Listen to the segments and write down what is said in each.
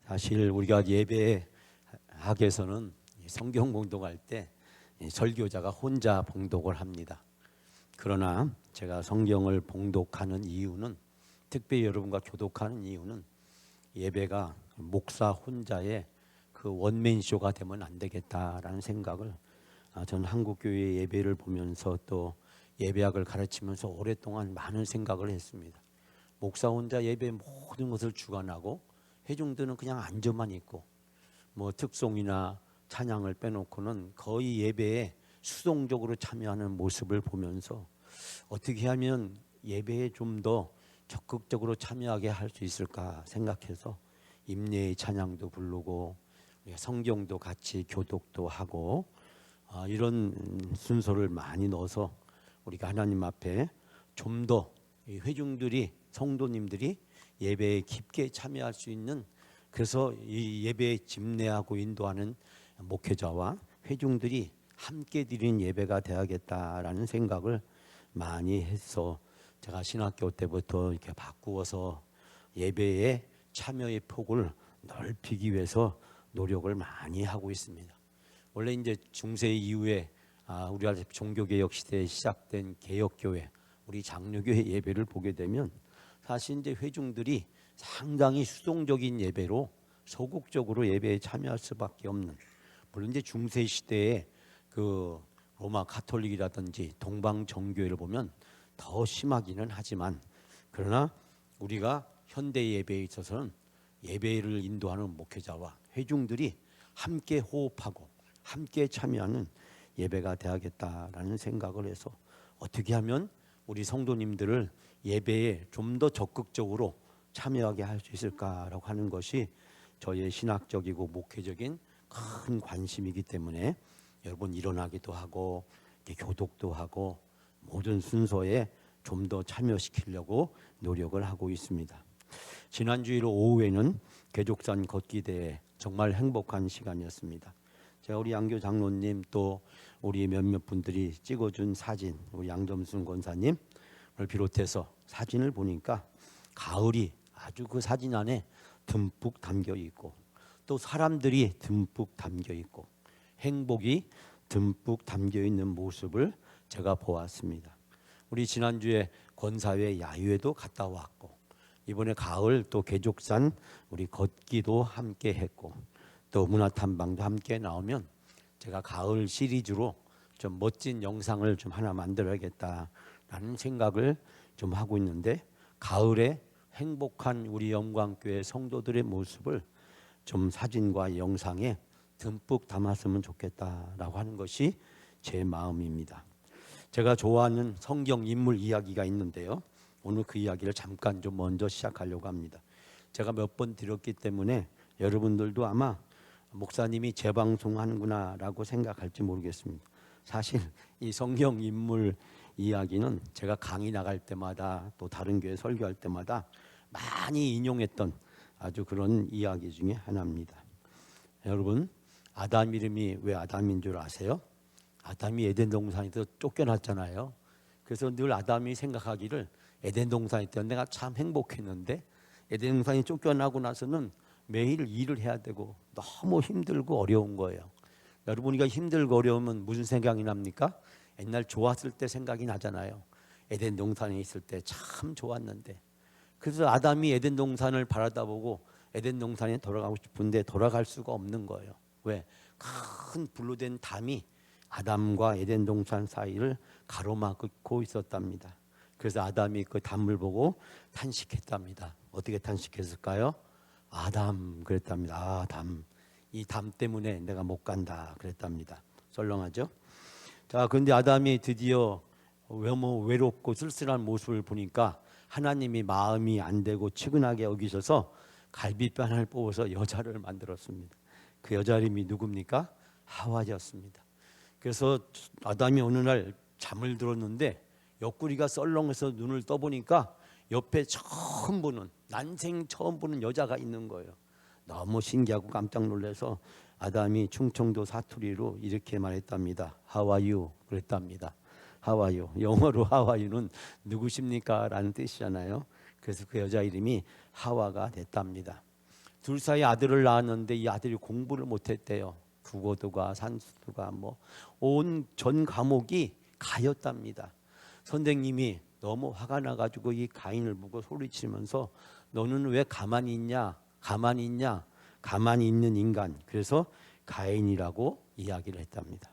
사실 우리가 예배학에서는 성경 봉독할 때 설교자가 혼자 봉독을 합니다. 그러나 제가 성경을 봉독하는 이유는, 특별히 여러분과 교독하는 이유는 예배가 목사 혼자의 그 원맨쇼가 되면 안 되겠다라는 생각을, 저는 한국교회 예배를 보면서 또 예배학을 가르치면서 오랫동안 많은 생각을 했습니다. 목사 혼자 예배 모든 것을 주관하고 회중들은 그냥 앉아만 있고, 뭐 특송이나 찬양을 빼놓고는 거의 예배에 수동적으로 참여하는 모습을 보면서 어떻게 하면 예배에 좀 더 적극적으로 참여하게 할 수 있을까 생각해서 임례의 찬양도 부르고 성경도 같이 교독도 하고 이런 순서를 많이 넣어서 우리가 하나님 앞에 좀 더 회중들이, 성도님들이 예배에 깊게 참여할 수 있는, 그래서 이 예배에 집례하고 인도하는 목회자와 회중들이 함께 드리는 예배가 되어야겠다라는 생각을 많이 해서 제가 신학교 때부터 이렇게 바꾸어서 예배에 참여의 폭을 넓히기 위해서 노력을 많이 하고 있습니다. 원래 이제 중세 이후에 우리가 종교개혁 시대에 시작된 개혁교회, 우리 장로교회 예배를 보게 되면 사실 이제 회중들이 상당히 수동적인 예배로 소극적으로 예배에 참여할 수밖에 없는, 물론 이제 중세 시대에 그 로마 가톨릭이라든지 동방 정교회를 보면 더 심하기는 하지만, 그러나 우리가 현대 예배에 있어서는 예배를 인도하는 목회자와 회중들이 함께 호흡하고 함께 참여하는 예배가 되어야겠다라는 생각을 해서 어떻게 하면 우리 성도님들을 예배에 좀 더 적극적으로 참여하게 할 수 있을까라고 하는 것이 저의 신학적이고 목회적인 큰 관심이기 때문에 여러분 일어나기도 하고 교독도 하고 모든 순서에 좀 더 참여시키려고 노력을 하고 있습니다. 지난주일 오후에는 개족산 걷기 대회, 정말 행복한 시간이었습니다. 제가 우리 양교 장로님 또 우리 몇몇 분들이 찍어준 사진, 우리 양점순 권사님을 비롯해서 사진을 보니까 가을이 아주 그 사진 안에 듬뿍 담겨 있고, 또 사람들이 듬뿍 담겨 있고 행복이 듬뿍 담겨 있는 모습을 제가 보았습니다. 우리 지난주에 권사회 야유회도 갔다 왔고, 이번에 가을 또 개족산 우리 걷기도 함께 했고, 또 문화탐방도 함께 나오면 제가 가을 시리즈로 좀 멋진 영상을 좀 하나 만들어야겠다라는 생각을 좀 하고 있는데, 가을에 행복한 우리 영광교회 성도들의 모습을 좀 사진과 영상에 듬뿍 담았으면 좋겠다라고 하는 것이 제 마음입니다. 제가 좋아하는 성경 인물 이야기가 있는데요, 오늘 그 이야기를 잠깐 좀 먼저 시작하려고 합니다. 제가 몇 번 드렸기 때문에 여러분들도 아마 목사님이 재방송하는구나 라고 생각할지 모르겠습니다. 사실 이 성경 인물 이야기는 제가 강의 나갈 때마다 또 다른 교회 설교할 때마다 많이 인용했던 아주 그런 이야기 중에 하나입니다. 여러분, 아담 이름이 왜 아담인 줄 아세요? 아담이 에덴 동산에서 쫓겨났잖아요. 그래서 늘 아담이 생각하기를 에덴 동산에 있을 때 내가 참 행복했는데 에덴 동산이 쫓겨나고 나서는 매일 일을 해야 되고 너무 힘들고 어려운 거예요. 여러분이가 힘들고 어려우면 무슨 생각이 납니까? 옛날 좋았을 때 생각이 나잖아요. 에덴 동산에 있을 때 참 좋았는데. 그래서 아담이 에덴 동산을 바라다보고 에덴 동산에 돌아가고 싶은데 돌아갈 수가 없는 거예요. 왜? 큰 불로 된 담이 아담과 에덴 동산 사이를 가로막고 있었답니다. 그래서 아담이 그 담을 보고 탄식했답니다. 어떻게 탄식했을까요? 아담 그랬답니다. 아, 담. 이 담 때문에 내가 못 간다 그랬답니다. 썰렁하죠? 자, 그런데 아담이 드디어 외롭고 쓸쓸한 모습을 보니까 하나님이 마음이 안 되고 측은하게 여기셔서 갈비뼈 하나를 뽑아서 여자를 만들었습니다. 그 여자 이름이 누굽니까? 하와였습니다. 그래서 아담이 어느 날 잠을 들었는데 옆구리가 썰렁해서 눈을 떠보니까 옆에 난생 처음 보는 여자가 있는 거예요. 너무 신기하고 깜짝 놀라서 아담이 충청도 사투리로 이렇게 말했답니다. How are you? 그랬답니다. How are you? 영어로 How are you는 누구십니까? 라는 뜻이잖아요. 그래서 그 여자 이름이 하와가 됐답니다. 둘 사이 아들을 낳았는데 이 아들이 공부를 못했대요. 국어도가 산수도가 뭐 온 전 과목이 가였답니다. 선생님이 너무 화가 나가지고 이 가인을 보고 소리치면서 너는 왜 가만히 있냐? 가만히 있냐? 가만히 있는 인간. 그래서 가인이라고 이야기를 했답니다.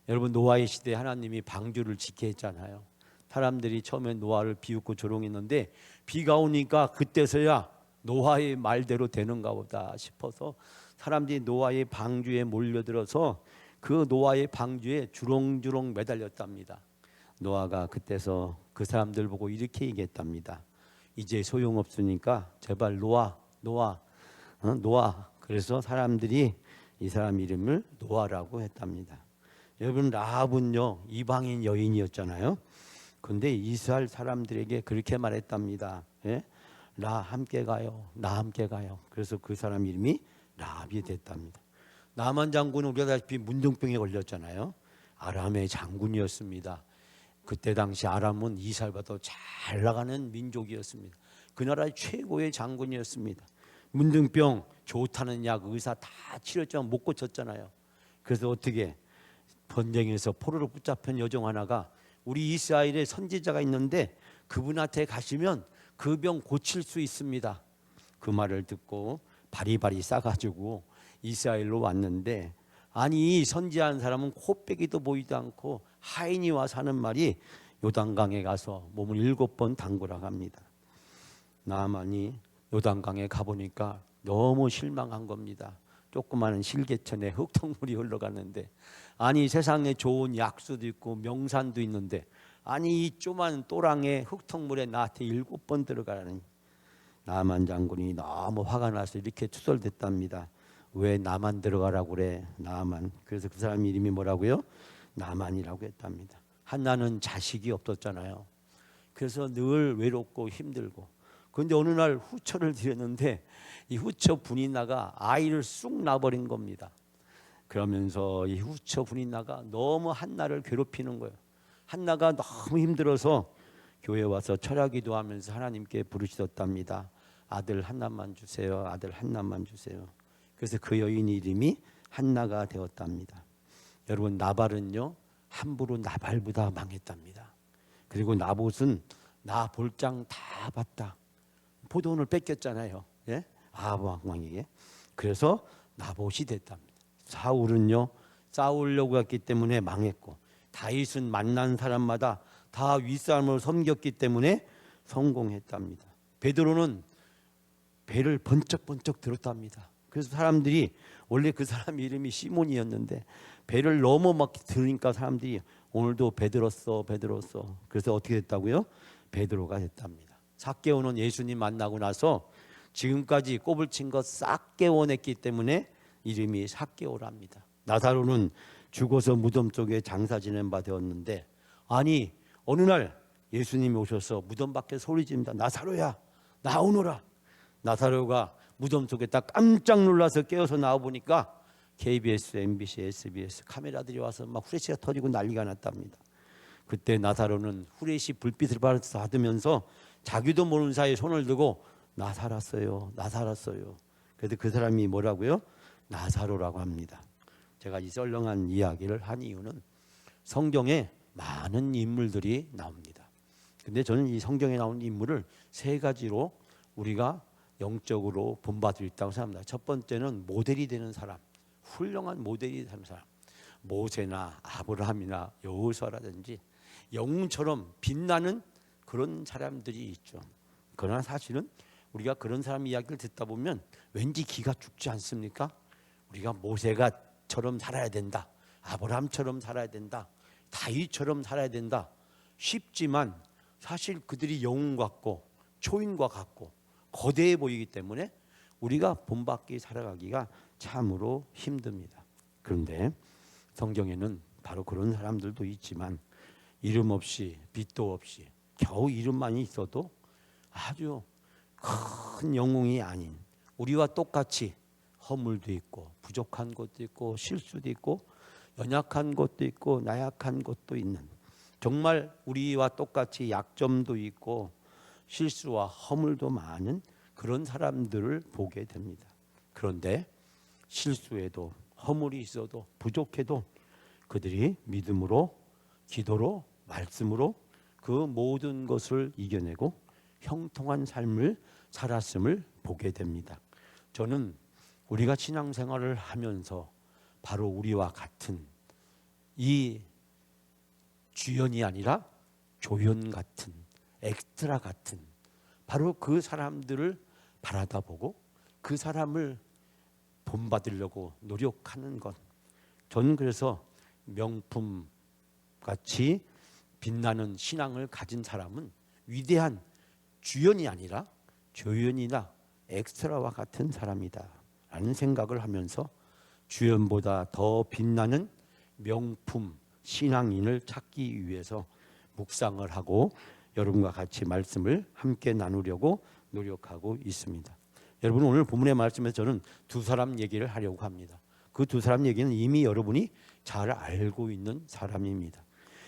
여러분, 노아의 시대에 하나님이 방주를 짓게 했잖아요. 사람들이 처음에 노아를 비웃고 조롱했는데 비가 오니까 그때서야 노아의 말대로 되는가 보다 싶어서 사람들이 노아의 방주에 몰려들어서 그 노아의 방주에 주렁주렁 매달렸답니다. 노아가 그때서 그 사람들 보고 이렇게 얘기했답니다. 이제 소용없으니까 제발 노아. 그래서 사람들이 이 사람 이름을 노아라고 했답니다. 여러분, 라합은요 이방인 여인이었잖아요. 근데 이스라엘 사람들에게 그렇게 말했답니다. 예? 나 함께 가요. 나 함께 가요. 그래서 그 사람 이름이 라합이 됐답니다. 나만 장군은 우리가 다시피 문둥병에 걸렸잖아요. 아람의 장군이었습니다. 그때 당시 아람은 이스라엘보다 잘 나가는 민족이었습니다. 그 나라의 최고의 장군이었습니다. 문둥병 좋다는 약 의사 다 치료했지만 못 고쳤잖아요. 그래서 어떻게 번쟁에서 포로로 붙잡힌 여종 하나가 우리 이스라엘에 선지자가 있는데 그분한테 가시면 그 병 고칠 수 있습니다. 그 말을 듣고 바리바리 싸가지고 이스라엘로 왔는데, 아니 선지한 사람은 코빼기도 보이도 않고 하인이 와서 하는 말이 요단강에 가서 몸을 7번 담그라고 합니다. 나만이 요단강에 가보니까 너무 실망한 겁니다. 조그마한 실개천에 흙탕물이 흘러가는데, 아니 세상에 좋은 약수도 있고 명산도 있는데, 아니 이 조그만 또랑에 흙탕물에 나한테 7번 들어가라니. 나만 장군이 너무 화가 나서 이렇게 투덜댔답니다. 왜 나만 들어가라고 그래? 나만. 그래서 그 사람 이름이 뭐라고요? 나만이라고 했답니다. 한나는 자식이 없었잖아요. 그래서 늘 외롭고 힘들고. 그런데 어느 날 후처를 드렸는데 이 후처 분이나가 아이를 쑥 낳아버린 겁니다. 그러면서 이 후처 분이나가 너무 한나를 괴롭히는 거예요. 한나가 너무 힘들어서 교회 와서 철야기도 하면서 하나님께 부르짖었답니다. 아들 하나만 주세요. 아들 하나만 주세요. 그래서 그 여인 이름이 한나가 되었답니다. 여러분, 나발은요 함부로 나발보다 망했답니다. 그리고 나봇은 나 볼장 다 봤다. 포도원을 뺏겼잖아요. 예? 아합 왕에게. 그래서 나봇이 됐답니다. 사울은요 싸우려고 했기 때문에 망했고, 다윗은 만난 사람마다 다 윗사람을 섬겼기 때문에 성공했답니다. 베드로는 배를 번쩍번쩍 들었답니다. 그래서 사람들이, 원래 그 사람 이름이 시몬이었는데 배를 너무 막 들으니까 사람들이 오늘도 베드로서. 그래서 어떻게 됐다고요? 베드로가 됐답니다. 삭개오는 예수님 만나고 나서 지금까지 꼽을 친 거 싹 깨워냈기 때문에 이름이 삭개오랍니다. 나사로는 죽어서 무덤 속에 장사 지낸 바 되었는데, 아니 어느 날 예수님이 오셔서 무덤 밖에 소리 지릅니다. 나사로야 나오너라. 나사로가 무덤 속에 딱 깜짝 놀라서 깨어서 나와보니까 KBS, MBC, SBS 카메라들이 와서 막 후레쉬가 터지고 난리가 났답니다. 그때 나사로는 후레쉬 불빛을 받으면서 자기도 모르는 사이에 손을 들고 나 살았어요. 그래서 그 사람이 뭐라고요? 나사로라고 합니다. 제가 이 썰렁한 이야기를 한 이유는 성경에 많은 인물들이 나옵니다. 근데 저는 이 성경에 나오는 인물을 세 가지로 우리가 영적으로 본받을 있다고 생각합니다. 첫 번째는 모델이 되는 사람, 훌륭한 모델이 되는 사람. 모세나 아브라함이나 여호수아라든지 영웅처럼 빛나는 그런 사람들이 있죠. 그러나 사실은 우리가 그런 사람 이야기를 듣다 보면 왠지 기가 죽지 않습니까? 우리가 모세가처럼 살아야 된다, 아브라함처럼 살아야 된다, 다윗처럼 살아야 된다 쉽지만, 사실 그들이 영웅 같고 초인과 같고 거대해 보이기 때문에 우리가 본받기 살아가기가 참으로 힘듭니다. 그런데 성경에는 바로 그런 사람들도 있지만 이름 없이 빛도 없이 겨우 이름만 있어도 아주 큰 영웅이 아닌, 우리와 똑같이 허물도 있고 부족한 것도 있고 실수도 있고 연약한 것도 있고 나약한 것도 있는, 정말 우리와 똑같이 약점도 있고 실수와 허물도 많은 그런 사람들을 보게 됩니다. 그런데 실수해도 허물이 있어도 부족해도 그들이 믿음으로 기도로 말씀으로 그 모든 것을 이겨내고 형통한 삶을 살았음을 보게 됩니다. 저는 우리가 신앙생활을 하면서 바로 우리와 같은 이 주연이 아니라 조연 같은 엑스트라 같은 바로 그 사람들을 바라다 보고 그 사람을 본받으려고 노력하는 것. 저는 그래서 명품 같이 빛나는 신앙을 가진 사람은 위대한 주연이 아니라 조연이나 엑스트라와 같은 사람이다 라는 생각을 하면서 주연보다 더 빛나는 명품 신앙인을 찾기 위해서 묵상을 하고 여러분과 같이 말씀을 함께 나누려고 노력하고 있습니다. 여러분, 오늘 본문의 말씀에서 저는 두 사람 얘기를 하려고 합니다. 그 두 사람 얘기는 이미 여러분이 잘 알고 있는 사람입니다.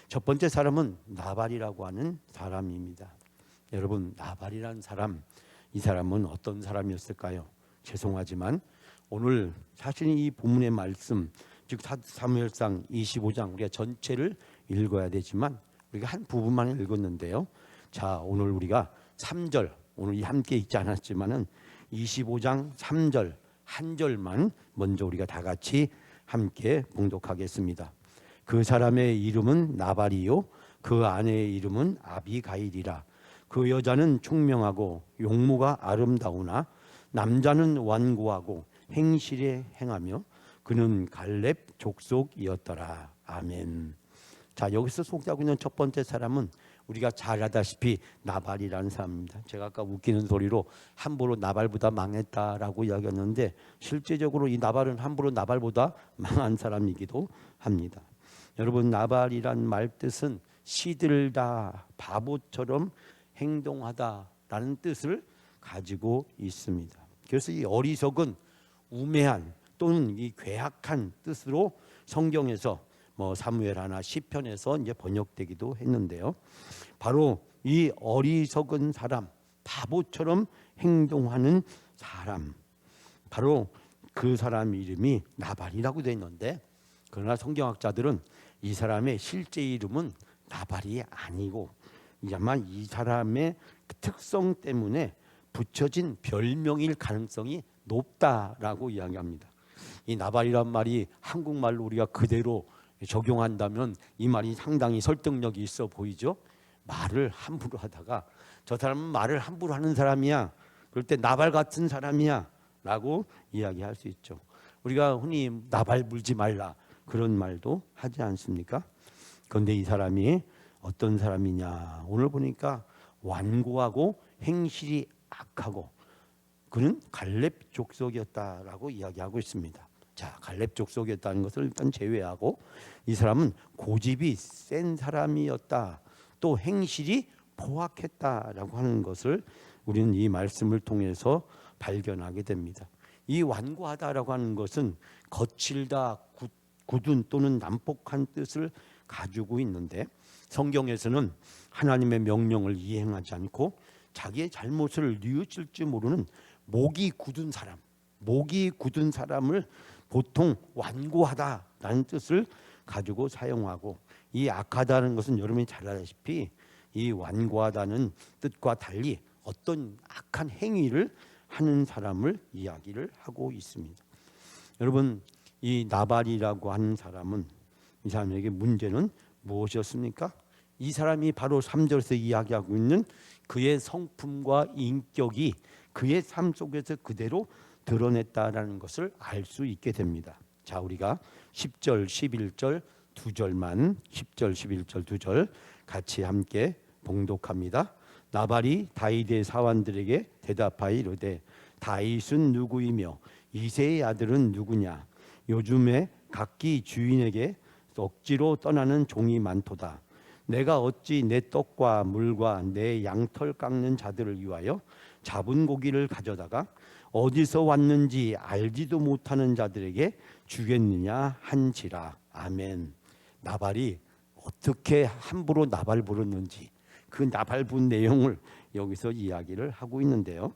첫 번째 사람은 나발이라고 하는 사람입니다. 여러분, 나발이라는 사람, 이 사람은 어떤 사람이었을까요? 죄송하지만 오늘 사실 이 본문의 말씀, 즉 사무엘상 25장 우리가 전체를 읽어야 되지만 우리가 한 부분만 읽었는데요. 자, 오늘 우리가 3절, 오늘 함께 읽지 않았지만은 25장 3절 한 절만 먼저 우리가 다 같이 함께 봉독하겠습니다. 그 사람의 이름은 나발이요 그 아내의 이름은 아비가일이라. 그 여자는 총명하고 용모가 아름다우나 남자는 완고하고 행실에 행하며 그는 갈렙 족속이었더라. 아멘. 자, 여기서 소개하고 있는 첫 번째 사람은 우리가 잘 알다시피 나발이라는 사람입니다. 제가 아까 웃기는 소리로 함부로 나발보다 망했다라고 이야기했는데 실제적으로 이 나발은 함부로 나발보다 망한 사람이기도 합니다. 여러분, 나발이란 말 뜻은 시들다, 바보처럼 행동하다라는 뜻을 가지고 있습니다. 그래서 이 어리석은, 우매한 또는 이 괴악한 뜻으로 성경에서 사무엘 하나 시편에서 이제 번역되기도 했는데요. 바로 이 어리석은 사람, 바보처럼 행동하는 사람, 바로 그 사람 이름이 나발이라고 되어 있는데, 그러나 성경학자들은 이 사람의 실제 이름은 나발이 아니고 아마 이 사람의 특성 때문에 붙여진 별명일 가능성이 높다라고 이야기합니다. 이 나발이란 말이 한국말로 우리가 그대로 적용한다면 이 말이 상당히 설득력이 있어 보이죠. 말을 함부로 하다가 저 사람은 말을 함부로 하는 사람이야, 그럴 때 나발 같은 사람이야 라고 이야기할 수 있죠. 우리가 흔히 나발 물지 말라 그런 말도 하지 않습니까? 그런데 이 사람이 어떤 사람이냐, 오늘 보니까 완고하고 행실이 악하고 그는 갈렙 족속이었다라고 이야기하고 있습니다. 자, 갈렙 족속이었다는 것을 일단 제외하고 이 사람은 고집이 센 사람이었다, 또 행실이 포악했다라고 하는 것을 우리는 이 말씀을 통해서 발견하게 됩니다. 이 완고하다라고 하는 것은 거칠다, 굳은 또는 난폭한 뜻을 가지고 있는데 성경에서는 하나님의 명령을 이행하지 않고 자기의 잘못을 뉘우칠 줄 모르는 목이 굳은 사람, 목이 굳은 사람을 보통 완고하다라는 뜻을 가지고 사용하고, 이 악하다는 것은 여러분이 잘 아시다시피 이 완고하다는 뜻과 달리 어떤 악한 행위를 하는 사람을 이야기를 하고 있습니다. 여러분, 이 나발이라고 하는 사람은, 이 사람에게 문제는 무엇이었습니까? 이 사람이 바로 3절에서 이야기하고 있는 그의 성품과 인격이 그의 삶 속에서 그대로 드러냈다라는 것을 알 수 있게 됩니다. 자, 우리가 10절, 11절 두 절만 10절, 11절 두 절 같이 함께 봉독합니다. 나발이 다윗의 사환들에게 대답하여 이르되 다윗은 누구이며 이새의 아들은 누구냐? 요즘에 각기 주인에게 억지로 떠나는 종이 많도다. 내가 어찌 내 떡과 물과 내 양털 깎는 자들을 위하여 잡은 고기를 가져다가 어디서 왔는지 알지도 못하는 자들에게 주겠느냐 한지라. 아멘. 나발이 어떻게 함부로 나발 부르는지 그 나발 분 내용을 여기서 이야기를 하고 있는데요.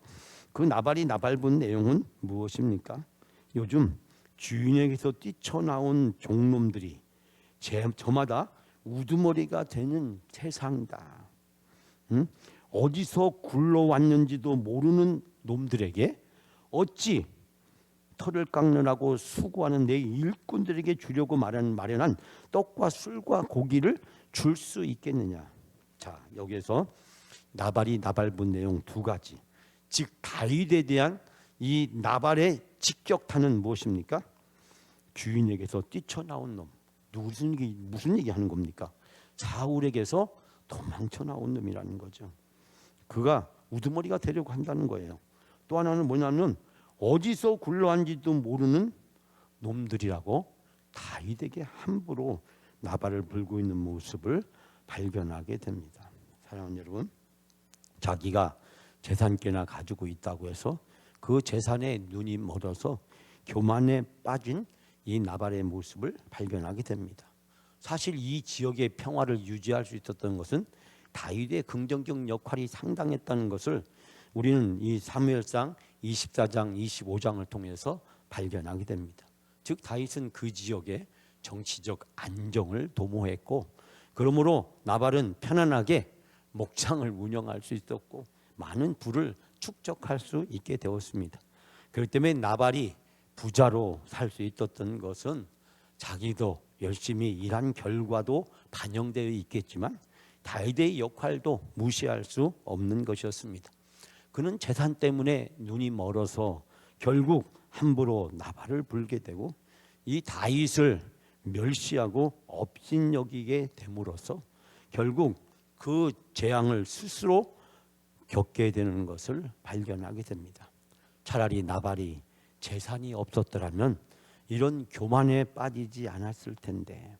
그 나발이 나발본 내용은 무엇입니까? 요즘 주인에게서 뛰쳐나온 종놈들이 저마다 우두머리가 되는 세상이다. 응? 어디서 굴러왔는지도 모르는 놈들에게 어찌 털을 깎느라고 수고하는 내 일꾼들에게 주려고 마련한 떡과 술과 고기를 줄 수 있겠느냐. 자, 여기에서 나발이 나발본 내용 두 가지. 즉 다윗에 대한 이 나발의 직격탄은 무엇입니까? 주인에게서 뛰쳐나온 놈. 무슨 얘기하는 겁니까? 사울에게서 도망쳐 나온 놈이라는 거죠. 그가 우두머리가 되려고 한다는 거예요. 또 하나는 뭐냐면 어디서 굴러왔는지도 모르는 놈들이라고 다윗에게 함부로 나발을 불고 있는 모습을 발견하게 됩니다. 사랑하는 여러분, 자기가 재산께나 가지고 있다고 해서 그 재산에 눈이 멀어서 교만에 빠진 이 나발의 모습을 발견하게 됩니다. 사실 이 지역의 평화를 유지할 수 있었던 것은 다윗의 긍정적 역할이 상당했다는 것을 우리는 이 사무엘상 24장, 25장을 통해서 발견하게 됩니다. 즉 다윗은 그 지역의 정치적 안정을 도모했고, 그러므로 나발은 편안하게 목장을 운영할 수 있었고 많은 부를 축적할 수 있게 되었습니다. 그렇기 때문에 나발이 부자로 살 수 있었던 것은 자기도 열심히 일한 결과도 반영되어 있겠지만 다윗의 역할도 무시할 수 없는 것이었습니다. 그는 재산 때문에 눈이 멀어서 결국 함부로 나발을 불게 되고 이 다윗을 멸시하고 업신여기게 됨으로써 결국 그 재앙을 스스로 겪게 되는 것을 발견하게 됩니다. 차라리 나발이 재산이 없었더라면 이런 교만에 빠지지 않았을 텐데,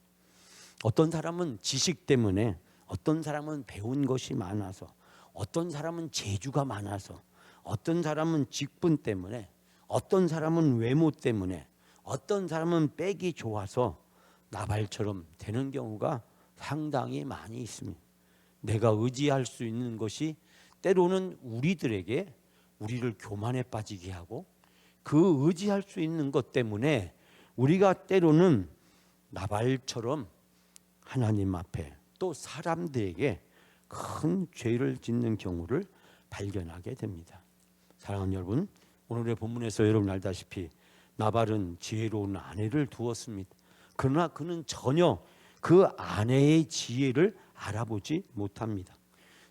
어떤 사람은 지식 때문에, 어떤 사람은 배운 것이 많아서, 어떤 사람은 재주가 많아서, 어떤 사람은 직분 때문에, 어떤 사람은 외모 때문에, 어떤 사람은 빽이 좋아서 나발처럼 되는 경우가 상당히 많이 있습니다. 내가 의지할 수 있는 것이 때로는 우리들에게 우리를 교만에 빠지게 하고, 그 의지할 수 있는 것 때문에 우리가 때로는 나발처럼 하나님 앞에 또 사람들에게 큰 죄를 짓는 경우를 발견하게 됩니다. 사랑하는 여러분, 오늘의 본문에서 여러분 알다시피 나발은 지혜로운 아내를 두었습니다. 그러나 그는 전혀 그 아내의 지혜를 알아보지 못합니다.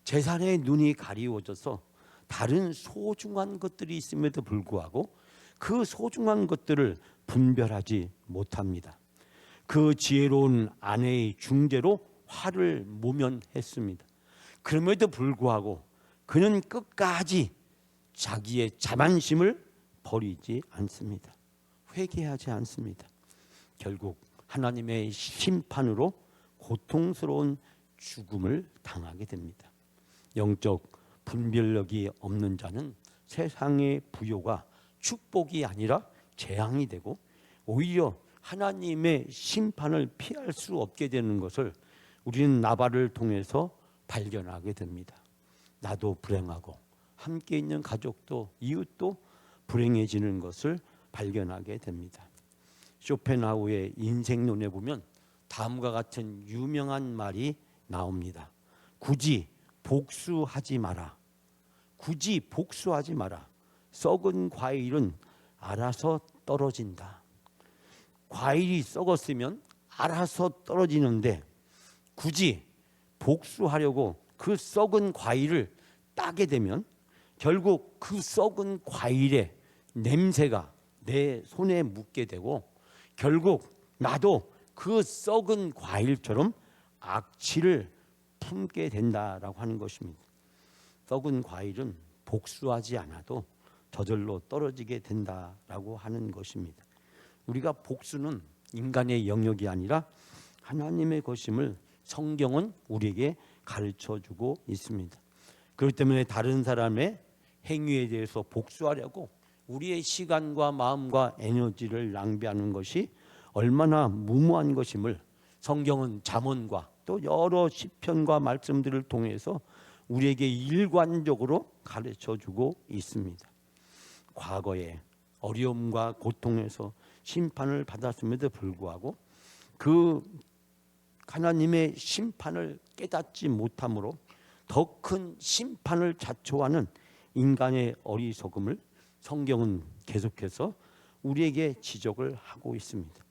재산에 눈이 가리워져서 다른 소중한 것들이 있음에도 불구하고 그 소중한 것들을 분별하지 못합니다. 그 지혜로운 아내의 중재로 화를 모면했습니다. 그럼에도 불구하고 그는 끝까지 자기의 자만심을 버리지 않습니다. 회개하지 않습니다. 결국 하나님의 심판으로 고통스러운 죽음을 당하게 됩니다. 영적 분별력이 없는 자는 세상의 부요가 축복이 아니라 재앙이 되고 오히려 하나님의 심판을 피할 수 없게 되는 것을 우리는 나발을 통해서 발견하게 됩니다. 나도 불행하고 함께 있는 가족도 이웃도 불행해지는 것을 발견하게 됩니다. 쇼펜하우의 인생론에 보면 다음과 같은 유명한 말이 나옵니다. 굳이 복수하지 마라. 굳이 복수하지 마라. 썩은 과일은 알아서 떨어진다. 과일이 썩었으면 알아서 떨어지는데 굳이 복수하려고 그 썩은 과일을 따게 되면 결국 그 썩은 과일의 냄새가 내 손에 묻게 되고 결국 나도 그 썩은 과일처럼 악취를 품게 된다라고 하는 것입니다. 썩은 과일은 복수하지 않아도 저절로 떨어지게 된다라고 하는 것입니다. 우리가 복수는 인간의 영역이 아니라 하나님의 것임을 성경은 우리에게 가르쳐주고 있습니다. 그렇기 때문에 다른 사람의 행위에 대해서 복수하려고 우리의 시간과 마음과 에너지를 낭비하는 것이 얼마나 무모한 것임을 성경은 잠언과 또 여러 시편과 말씀들을 통해서 우리에게 일관적으로 가르쳐주고 있습니다. 과거에 어려움과 고통에서 심판을 받았음에도 불구하고 그 하나님의 심판을 깨닫지 못함으로 더 큰 심판을 자초하는 인간의 어리석음을 성경은 계속해서 우리에게 지적을 하고 있습니다.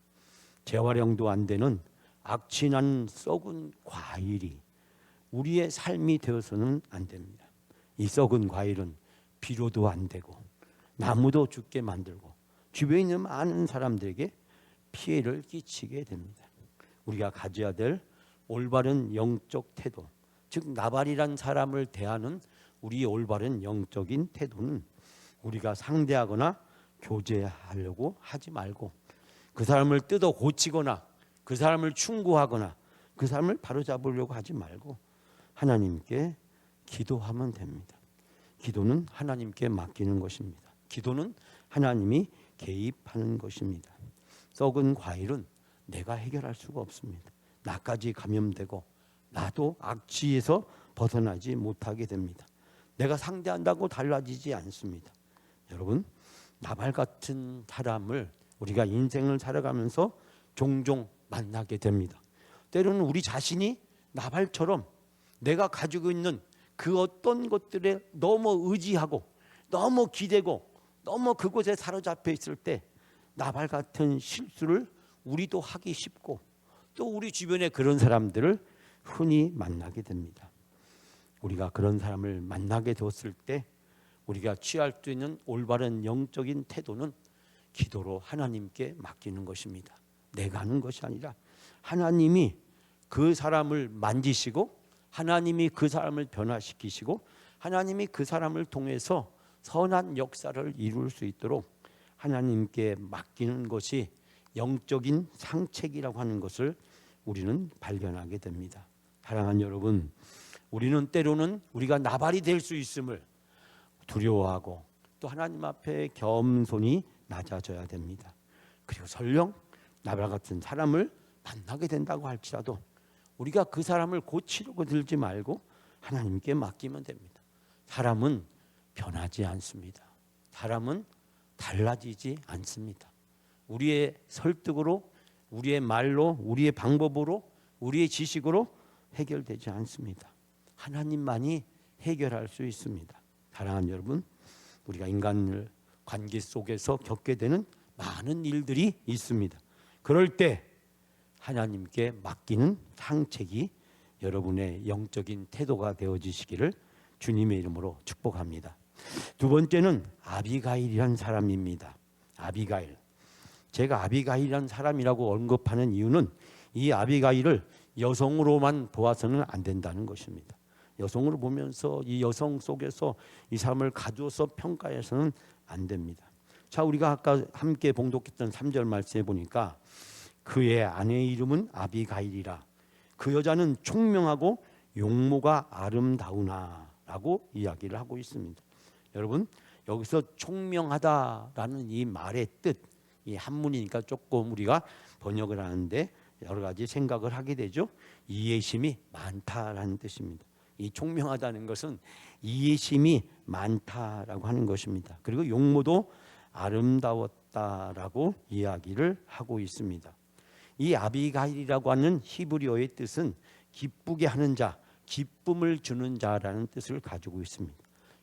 재활용도 안 되는 악취난 썩은 과일이 우리의 삶이 되어서는 안 됩니다. 이 썩은 과일은 비료도 안 되고 나무도 죽게 만들고 주변에 있는 많은 사람들에게 피해를 끼치게 됩니다. 우리가 가져야 될 올바른 영적 태도, 즉 나발이란 사람을 대하는 우리의 올바른 영적인 태도는 우리가 상대하거나 교제하려고 하지 말고 그 사람을 뜯어 고치거나 그 사람을 충고하거나 그 사람을 바로잡으려고 하지 말고 하나님께 기도하면 됩니다. 기도는 하나님께 맡기는 것입니다. 기도는 하나님이 개입하는 것입니다. 썩은 과일은 내가 해결할 수가 없습니다. 나까지 감염되고 나도 악취에서 벗어나지 못하게 됩니다. 내가 상대한다고 달라지지 않습니다. 여러분, 나발 같은 사람을 우리가 인생을 살아가면서 종종 만나게 됩니다. 때로는 우리 자신이 나발처럼 내가 가지고 있는 그 어떤 것들에 너무 의지하고 너무 기대고 너무 그곳에 사로잡혀 있을 때 나발 같은 실수를 우리도 하기 쉽고 또 우리 주변에 그런 사람들을 흔히 만나게 됩니다. 우리가 그런 사람을 만나게 되었을 때 우리가 취할 수 있는 올바른 영적인 태도는 기도로 하나님께 맡기는 것입니다. 내가 하는 것이 아니라 하나님이 그 사람을 만지시고 하나님이 그 사람을 변화시키시고 하나님이 그 사람을 통해서 선한 역사를 이룰 수 있도록 하나님께 맡기는 것이 영적인 상책이라고 하는 것을 우리는 발견하게 됩니다. 사랑하는 여러분, 우리는 때로는 우리가 나발이 될 수 있음을 두려워하고 또 하나님 앞에 겸손히 낮아져야 됩니다. 그리고 설령 나발 같은 사람을 만나게 된다고 할지라도 우리가 그 사람을 고치려고 들지 말고 하나님께 맡기면 됩니다. 사람은 변하지 않습니다. 사람은 달라지지 않습니다. 우리의 설득으로, 우리의 말로, 우리의 방법으로, 우리의 지식으로 해결되지 않습니다. 하나님만이 해결할 수 있습니다. 사랑하는 여러분, 우리가 인간 관계 속에서 겪게 되는 많은 일들이 있습니다. 그럴 때 하나님께 맡기는 상책이 여러분의 영적인 태도가 되어지시기를 주님의 이름으로 축복합니다. 두 번째는 아비가일이라는 사람입니다. 아비가일. 제가 아비가일이라는 사람이라고 언급하는 이유는 이 아비가일을 여성으로만 보아서는 안 된다는 것입니다. 여성으로 보면서 이 여성 속에서 이 사람을 가두어서 평가해서는 안 됩니다. 자, 우리가 아까 함께 봉독했던 3절 말씀에 보니까 그의 아내의 이름은 아비가일이라. 그 여자는 총명하고 용모가 아름다우나 라고 이야기를 하고 있습니다. 여러분, 여기서 총명하다라는 이 말의 뜻, 이 한문이니까 조금 우리가 번역을 하는데 여러 가지 생각을 하게 되죠. 이해심이 많다라는 뜻입니다. 이 총명하다는 것은 이해심이 많다라고 하는 것입니다. 그리고 용모도 아름다웠다라고 이야기를 하고 있습니다. 이 아비가일이라고 하는 히브리어의 뜻은 기쁘게 하는 자, 기쁨을 주는 자라는 뜻을 가지고 있습니다.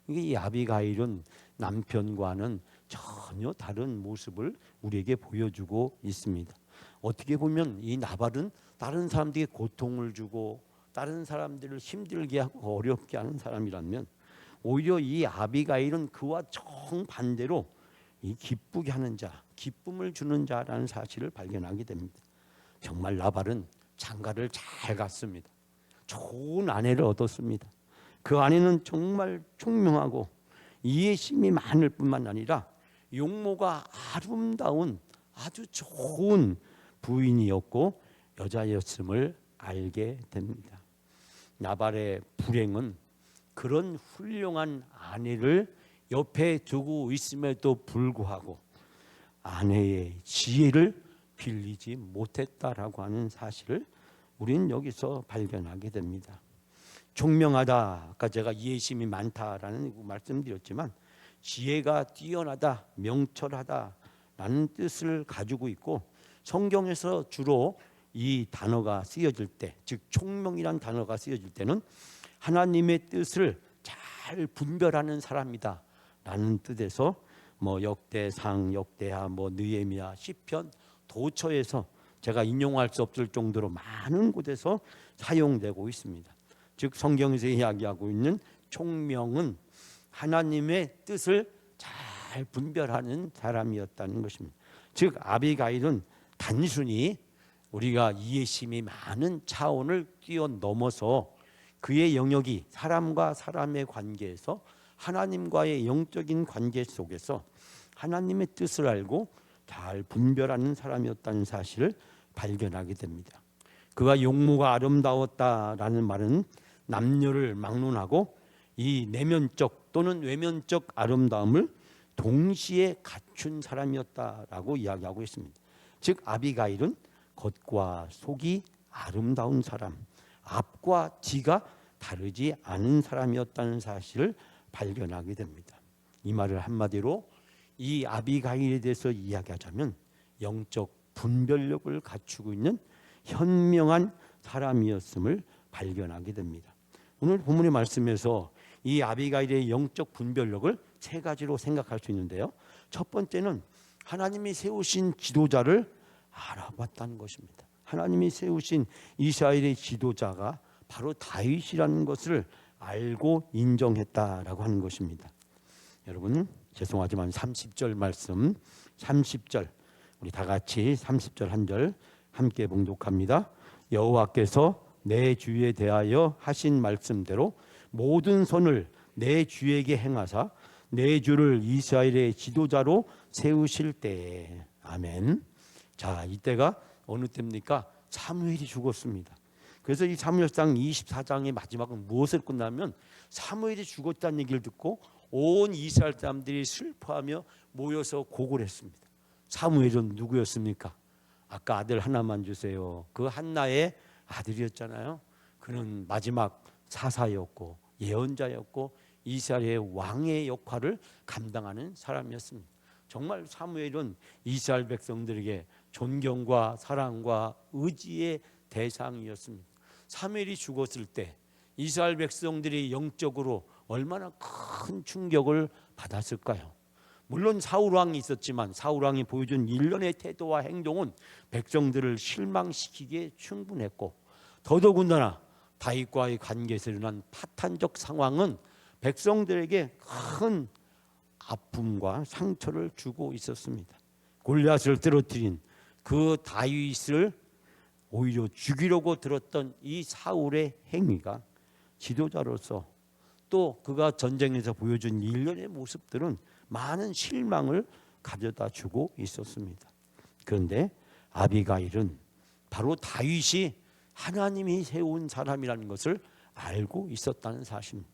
이 아비가일은 남편과는 전혀 다른 모습을 우리에게 보여주고 있습니다. 어떻게 보면 이 나발은 다른 사람들에게 고통을 주고 다른 사람들을 힘들게 하고 어렵게 하는 사람이라면 오히려 이 아비가일은 그와 정반대로 이 기쁘게 하는 자, 기쁨을 주는 자라는 사실을 발견하게 됩니다. 정말 나발은 장가를 잘 갔습니다. 좋은 아내를 얻었습니다. 그 아내는 정말 총명하고 이해심이 많을 뿐만 아니라 용모가 아름다운 아주 좋은 부인이었고 여자였음을 알게 됩니다. 나발의 불행은 그런 훌륭한 아내를 옆에 두고 있음에도 불구하고 아내의 지혜를 빌리지 못했다라고 하는 사실을 우리는 여기서 발견하게 됩니다. 총명하다, 아까 제가 이해심이 많다라는 말씀드렸지만 지혜가 뛰어나다, 명철하다라는 뜻을 가지고 있고, 성경에서 주로 이 단어가 쓰여질 때, 즉 총명이란 단어가 쓰여질 때는 하나님의 뜻을 잘 분별하는 사람이다 라는 뜻에서 역대상, 역대하, 느헤미야, 시편, 도처에서 제가 인용할 수 없을 정도로 많은 곳에서 사용되고 있습니다. 즉 성경에서 이야기하고 있는 총명은 하나님의 뜻을 잘 분별하는 사람이었다는 것입니다. 즉 아비가일은 단순히 우리가 이해심이 많은 차원을 뛰어넘어서 그의 영역이 사람과 사람의 관계에서 하나님과의 영적인 관계 속에서 하나님의 뜻을 알고 잘 분별하는 사람이었다는 사실을 발견하게 됩니다. 그가 용모가 아름다웠다라는 말은 남녀를 막론하고 이 내면적 또는 외면적 아름다움을 동시에 갖춘 사람이었다라고 이야기하고 있습니다. 즉 아비가일은 겉과 속이 아름다운 사람, 앞과 뒤가 다르지 않은 사람이었다는 사실을 발견하게 됩니다. 이 말을 한마디로 이 아비가일에 대해서 이야기하자면 영적 분별력을 갖추고 있는 현명한 사람이었음을 발견하게 됩니다. 오늘 본문의 말씀에서 이 아비가일의 영적 분별력을 세 가지로 생각할 수 있는데요. 첫 번째는 하나님이 세우신 지도자를 알아봤다는 것입니다. 하나님이 세우신 이스라엘의 지도자가 바로 다윗이라는 것을 알고 인정했다라고 하는 것입니다. 여러분 죄송하지만 30절 말씀, 30절 우리 다 같이 30절 한 절 함께 봉독합니다. 여호와께서 내 주에 대하여 하신 말씀대로 모든 선을 내 주에게 행하사 내 주를 이스라엘의 지도자로 세우실 때에. 아멘. 자, 이때가 어느 때입니까? 사무엘이 죽었습니다. 그래서 이 사무엘상 24장의 마지막은 무엇을 끝나면 사무엘이 죽었다는 얘기를 듣고 온 이스라엘 사람들이 슬퍼하며 모여서 고고를 했습니다. 사무엘은 누구였습니까? 아까 아들 하나만 주세요. 그 한나의 아들이었잖아요. 그는 마지막 사사였고 예언자였고 이스라엘의 왕의 역할을 감당하는 사람이었습니다. 정말 사무엘은 이스라엘 백성들에게 존경과 사랑과 의지의 대상이었습니다. 사무엘이 죽었을 때 이스라엘 백성들이 영적으로 얼마나 큰 충격을 받았을까요? 물론 사울왕이 있었지만 사울왕이 보여준 일련의 태도와 행동은 백성들을 실망시키기에 충분했고, 더더군다나 다윗과의 관계에서 일어난 파탄적 상황은 백성들에게 큰 아픔과 상처를 주고 있었습니다. 골리앗을 쓰러뜨린 그 다윗을 오히려 죽이려고 들었던 이 사울의 행위가 지도자로서 또 그가 전쟁에서 보여준 일련의 모습들은 많은 실망을 가져다 주고 있었습니다. 그런데 아비가일은 바로 다윗이 하나님이 세운 사람이라는 것을 알고 있었다는 사실입니다.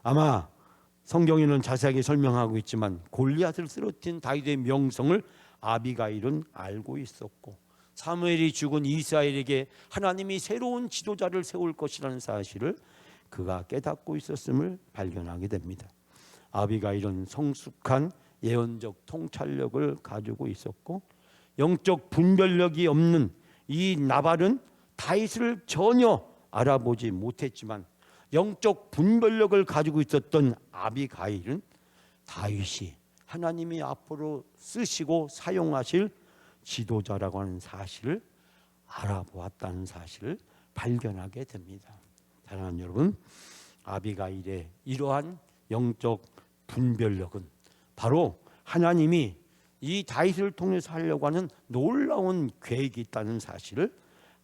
아마 성경에는 자세하게 설명하고 있지만 골리앗을 쓰러뜨린 다윗의 명성을 아비가일은 알고 있었고, 사무엘이 죽은 이스라엘에게 하나님이 새로운 지도자를 세울 것이라는 사실을 그가 깨닫고 있었음을 발견하게 됩니다. 아비가일은 성숙한 예언적 통찰력을 가지고 있었고, 영적 분별력이 없는 이 나발은 다윗을 전혀 알아보지 못했지만 영적 분별력을 가지고 있었던 아비가일은 다윗이 하나님이 앞으로 쓰시고 사용하실 지도자라고 하는 사실을 알아보았다는 사실을 발견하게 됩니다. 사랑하는 여러분, 아비가일의 이러한 영적 분별력은 바로 하나님이 이 다윗을 통해서 하려고 하는 놀라운 계획이 있다는 사실을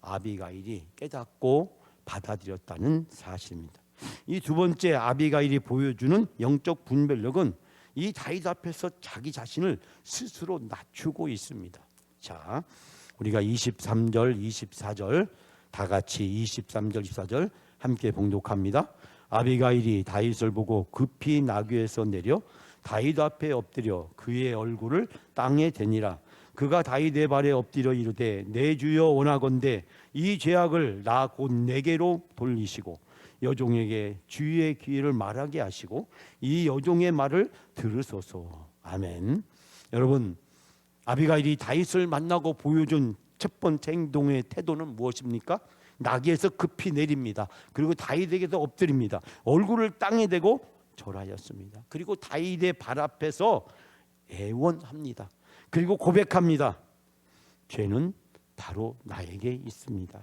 아비가일이 깨닫고 받아들였다는 사실입니다. 이 두 번째 아비가일이 보여주는 영적 분별력은 이 다윗 앞에서 자기 자신을 스스로 낮추고 있습니다. 자, 우리가 23절, 24절 다 같이 23절, 24절 함께 봉독합니다. 아비가일이 다윗을 보고 급히 나귀에서 내려 다윗 앞에 엎드려 그의 얼굴을 땅에 대니라. 그가 다윗의 발에 엎드려 이르되 내 주여 원하건대 이 죄악을 나 곧 내게로 돌리시고 여종에게 주의 기회를 말하게 하시고 이 여종의 말을 들으소서. 아멘. 여러분, 아비가일이 다윗을 만나고 보여준 첫 번째 행동의 태도는 무엇입니까? 나귀에서 급히 내립니다. 그리고 다윗에게서 엎드립니다. 얼굴을 땅에 대고 절하였습니다. 그리고 다윗의 발 앞에서 애원합니다. 그리고 고백합니다. 죄는 바로 나에게 있습니다.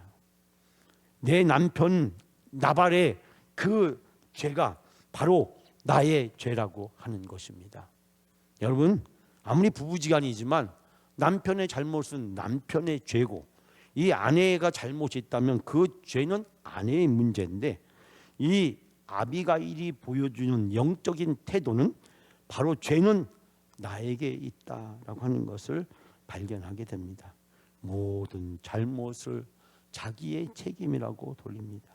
내 남편 나발의 그 죄가 바로 나의 죄라고 하는 것입니다. 여러분, 아무리 부부지간이지만 남편의 잘못은 남편의 죄고 이 아내가 잘못이 있다면 그 죄는 아내의 문제인데, 이 아비가일이 보여주는 영적인 태도는 바로 죄는 나에게 있다라고 하는 것을 발견하게 됩니다. 모든 잘못을 자기의 책임이라고 돌립니다.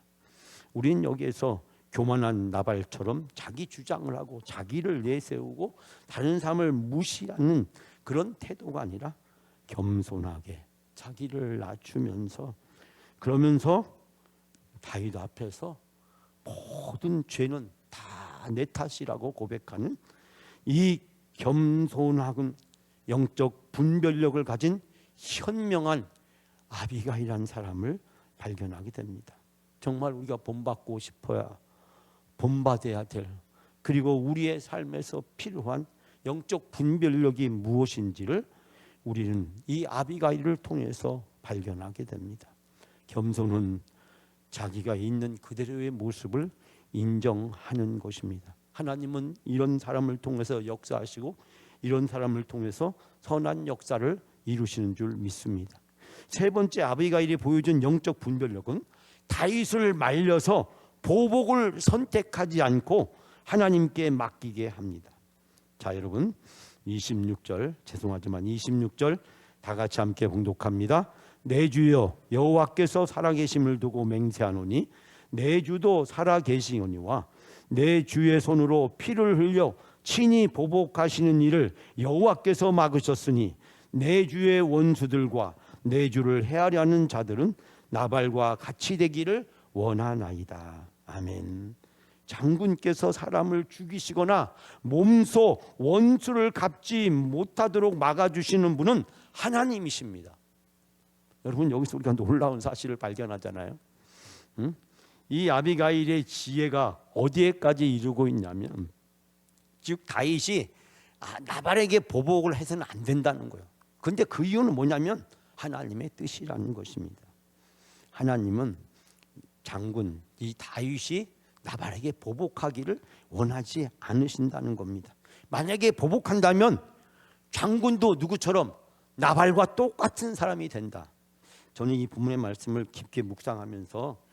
우리는 여기에서 교만한 나발처럼 자기 주장을 하고 자기를 내세우고 다른 사람을 무시하는 그런 태도가 아니라 겸손하게 자기를 낮추면서, 그러면서 다윗 앞에서 모든 죄는 다 내 탓이라고 고백하는 이 겸손한 영적 분별력을 가진 현명한 아비가일이라는 사람을 발견하게 됩니다. 정말 우리가 본받고 싶어야 본받아야 될, 그리고 우리의 삶에서 필요한 영적 분별력이 무엇인지를 우리는 이 아비가일을 통해서 발견하게 됩니다. 겸손은 자기가 있는 그대로의 모습을 인정하는 것입니다. 하나님은 이런 사람을 통해서 역사하시고 이런 사람을 통해서 선한 역사를 이루시는 줄 믿습니다. 세 번째 아비가일이 보여준 영적 분별력은 다윗을 말려서 보복을 선택하지 않고 하나님께 맡기게 합니다. 자, 여러분, 26절, 죄송하지만 26절 다 같이 함께 봉독합니다. 내 주여 여호와께서 살아계심을 두고 맹세하노니 내 주도 살아계시오니와 내 주의 손으로 피를 흘려 친히 보복하시는 일을 여호와께서 막으셨으니 내 주의 원수들과 내 주를 해하려는 자들은 나발과 같이 되기를 원하나이다. 아멘. 장군께서 사람을 죽이시거나 몸소 원수를 갚지 못하도록 막아주시는 분은 하나님이십니다. 여러분, 여기서 우리가 놀라운 사실을 발견하잖아요. 이 아비가일의 지혜가 어디에까지 이르고 있냐면, 즉 다윗이 나발에게 보복을 해서는 안 된다는 거예요. 그런데 그 이유는 뭐냐면 하나님의 뜻이라는 것입니다. 하나님은 장군 이 다윗이 나발에게 보복하기를 원하지 않으신다는 겁니다. 만약에 보복한다면 장군도 누구처럼 나발과 똑같은 사람이 된다. 저는 이 본문의 말씀을 깊게 묵상하면서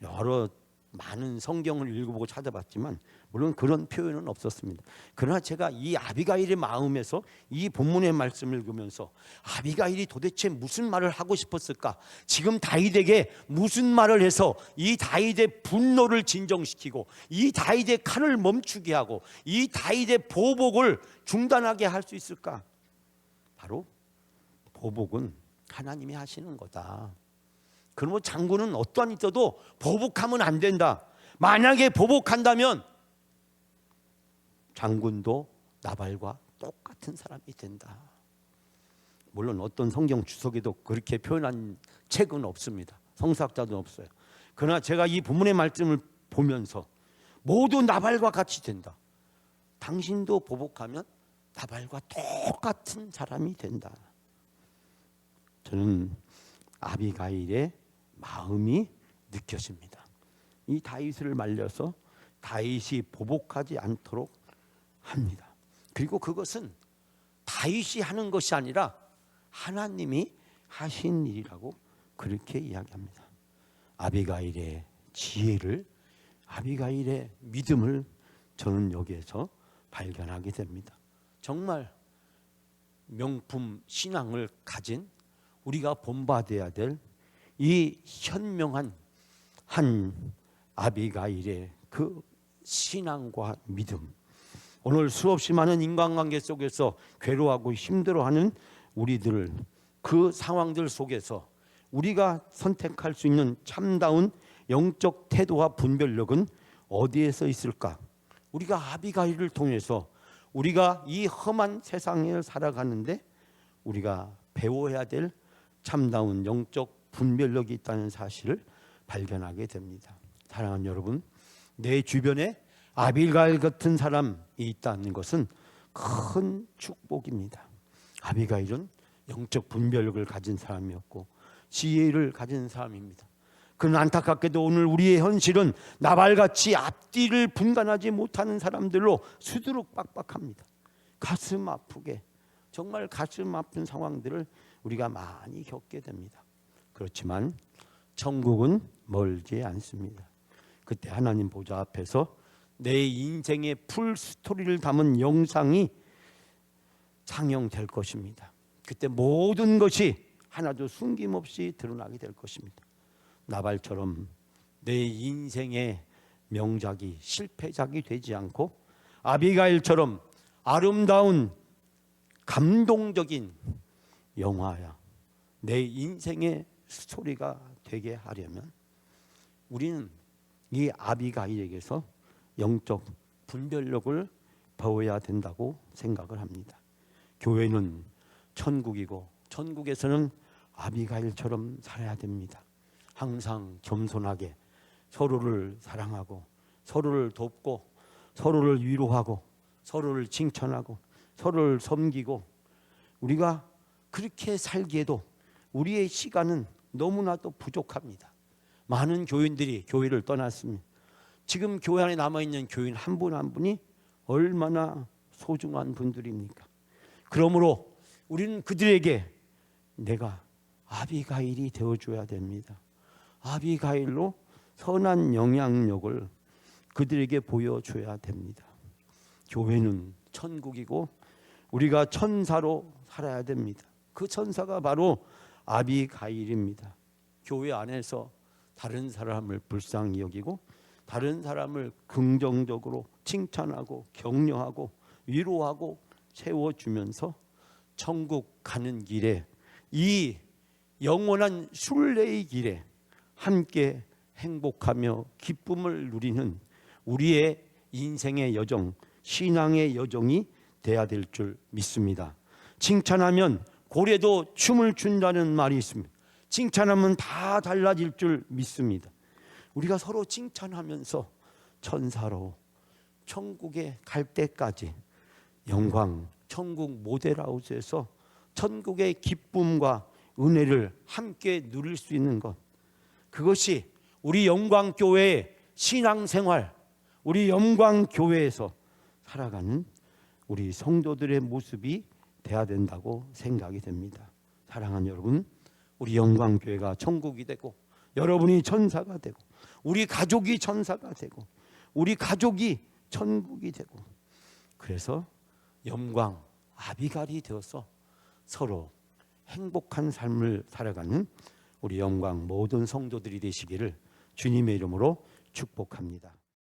여러 많은 성경을 읽어보고 찾아봤지만 물론 그런 표현은 없었습니다. 그러나 제가 이 아비가일의 마음에서 이 본문의 말씀을 읽으면서 아비가일이 도대체 무슨 말을 하고 싶었을까? 지금 다윗에게 무슨 말을 해서 이 다윗의 분노를 진정시키고 이 다윗의 칼을 멈추게 하고 이 다윗의 보복을 중단하게 할 수 있을까? 바로 보복은 하나님이 하시는 거다. 그러면 장군은 어떠한 있어도 보복하면 안 된다. 만약에 보복한다면 장군도 나발과 똑같은 사람이 된다. 물론 어떤 성경 주석에도 그렇게 표현한 책은 없습니다. 성서학자도 없어요. 그러나 제가 이 본문의 말씀을 보면서 모두 나발과 같이 된다. 당신도 보복하면 나발과 똑같은 사람이 된다. 저는 아비가일의 마음이 느껴집니다. 이 다윗을 말려서 다윗이 보복하지 않도록 합니다. 그리고 그것은 다윗이 하는 것이 아니라 하나님이 하신 일이라고 그렇게 이야기합니다. 아비가일의 지혜를, 아비가일의 믿음을 저는 여기에서 발견하게 됩니다. 정말 명품 신앙을 가진 우리가 본받아야 될 이 현명한 한 아비가일의 그 신앙과 믿음, 오늘 수없이 많은 인간관계 속에서 괴로워하고 힘들어하는 우리들, 그 상황들 속에서 우리가 선택할 수 있는 참다운 영적 태도와 분별력은 어디에서 있을까? 우리가 아비가일을 통해서 우리가 이 험한 세상을 살아가는데 우리가 배워야 될 참다운 영적 분별력이 있다는 사실을 발견하게 됩니다. 사랑하는 여러분, 내 주변에 아비가일 같은 사람이 있다는 것은 큰 축복입니다. 아비가일은 영적 분별력을 가진 사람이었고 지혜를 가진 사람입니다. 그는 안타깝게도 오늘 우리의 현실은 나발같이 앞뒤를 분간하지 못하는 사람들로 수두룩 빡빡합니다. 가슴 아프게, 정말 가슴 아픈 상황들을 우리가 많이 겪게 됩니다. 그렇지만 천국은 멀지 않습니다. 그때 하나님 보좌 앞에서 내 인생의 풀 스토리를 담은 영상이 상영될 것입니다. 그때 모든 것이 하나도 숨김없이 드러나게 될 것입니다. 나발처럼 내 인생의 명작이 실패작이 되지 않고 아비가일처럼 아름다운 감동적인 영화야 내 인생의 스토리가 되게 하려면 우리는 이 아비가일에게서 영적 분별력을 배워야 된다고 생각을 합니다. 교회는 천국이고 천국에서는 아비가일처럼 살아야 됩니다. 항상 겸손하게 서로를 사랑하고 서로를 돕고 서로를 위로하고 서로를 칭찬하고 서로를 섬기고 우리가 그렇게 살기에도 우리의 시간은 너무나도 부족합니다. 많은 교인들이 교회를 떠났습니다. 지금 교회 안에 남아있는 교인 한 분 한 분이 얼마나 소중한 분들입니까? 그러므로 우리는 그들에게 내가 아비가일이 되어줘야 됩니다. 아비가일로 선한 영향력을 그들에게 보여줘야 됩니다. 교회는 천국이고 우리가 천사로 살아야 됩니다. 그 천사가 바로 아비가일입니다. 교회 안에서 다른 사람을 불쌍히 여기고 다른 사람을 긍정적으로 칭찬하고 격려하고 위로하고 세워주면서 천국 가는 길에 이 영원한 순례의 길에 함께 행복하며 기쁨을 누리는 우리의 인생의 여정, 신앙의 여정이 돼야 될 줄 믿습니다. 칭찬하면 고래도 춤을 춘다는 말이 있습니다. 칭찬하면 다 달라질 줄 믿습니다. 우리가 서로 칭찬하면서 천사로 천국에 갈 때까지 영광, 천국 모델하우스에서 천국의 기쁨과 은혜를 함께 누릴 수 있는 것, 그것이 우리 영광교회의 신앙생활, 우리 영광교회에서 살아가는 우리 성도들의 모습이 돼야 된다고 생각이 됩니다. 사랑하는 여러분, 우리 영광교회가 천국이 되고 여러분이 천사가 되고 우리 가족이 천사가 되고 우리 가족이 천국이 되고 그래서 영광 아비가일이 되어서 서로 행복한 삶을 살아가는 우리 영광 모든 성도들이 되시기를 주님의 이름으로 축복합니다.